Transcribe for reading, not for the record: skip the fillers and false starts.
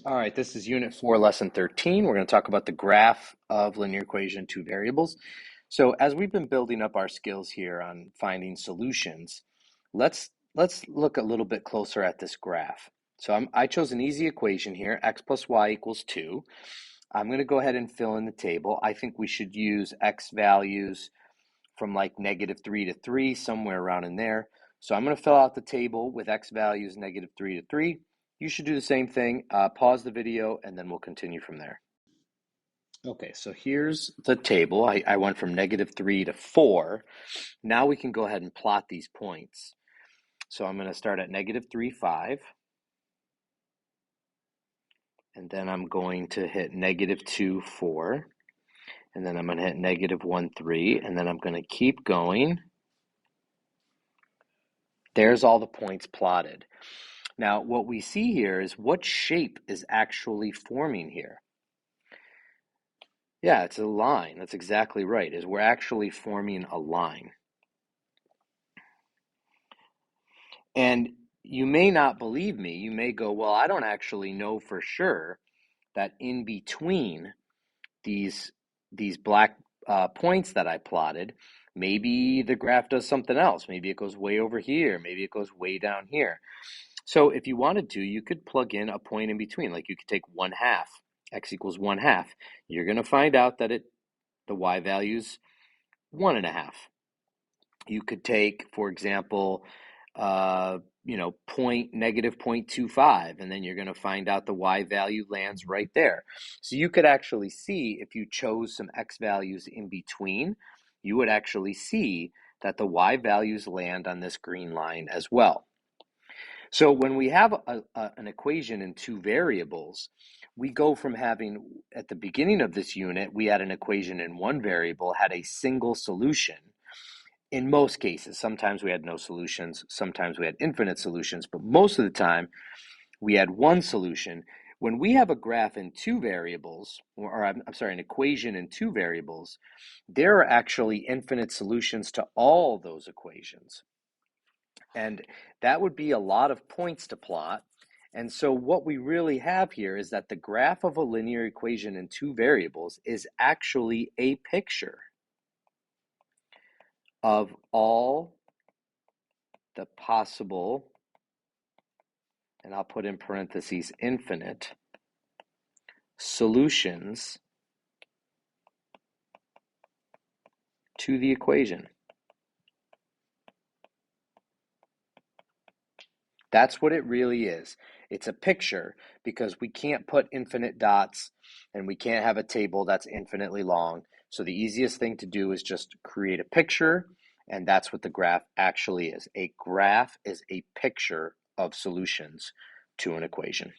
All right, this is Unit 4, Lesson 13. We're going to talk about the graph of linear equation, two variables. So as we've been building up our skills here on finding solutions, let's look a little bit closer at this graph. So I chose an easy equation here, x plus y equals 2. I'm going to go ahead and fill in the table. I think we should use x values from like -3 to 3, somewhere around in there. So I'm going to fill out the table with x values -3 to 3. You should do the same thing. Pause the video and then we'll continue from there. Okay, so here's the table. I went from -3 to 4. Now we can go ahead and plot these points. So I'm going to start at -3, 5. And then I'm going to hit -2, 4. And then I'm going to hit -1, 3. And then I'm going to keep going. There's all the points plotted. Now, what we see here is what shape is actually forming here. Yeah, it's a line. That's exactly right, is we're actually forming a line. And you may not believe me. You may go, well, I don't actually know for sure that in between these black points that I plotted, maybe the graph does something else. Maybe it goes way over here. Maybe it goes way down here. So if you wanted to, you could plug in a point in between. Like you could take 1/2, x equals 1/2. You're going to find out that the y value's 1.5. You could take, for example, -0.25, and then you're going to find out the y value lands right there. So you could actually see, if you chose some x values in between, you would actually see that the y values land on this green line as well. So when we have an equation in two variables, we go from having, at the beginning of this unit, we had an equation in one variable, had a single solution. In most cases, sometimes we had no solutions, sometimes we had infinite solutions, but most of the time we had one solution. When we have a graph in two variables, or I'm sorry, an equation in two variables, there are actually infinite solutions to all those equations. And that would be a lot of points to plot. And so what we really have here is that the graph of a linear equation in two variables is actually a picture of all the possible, and I'll put in parentheses, infinite solutions to the equation. That's what it really is. It's a picture because we can't put infinite dots and we can't have a table that's infinitely long. So the easiest thing to do is just create a picture, and that's what the graph actually is. A graph is a picture of solutions to an equation.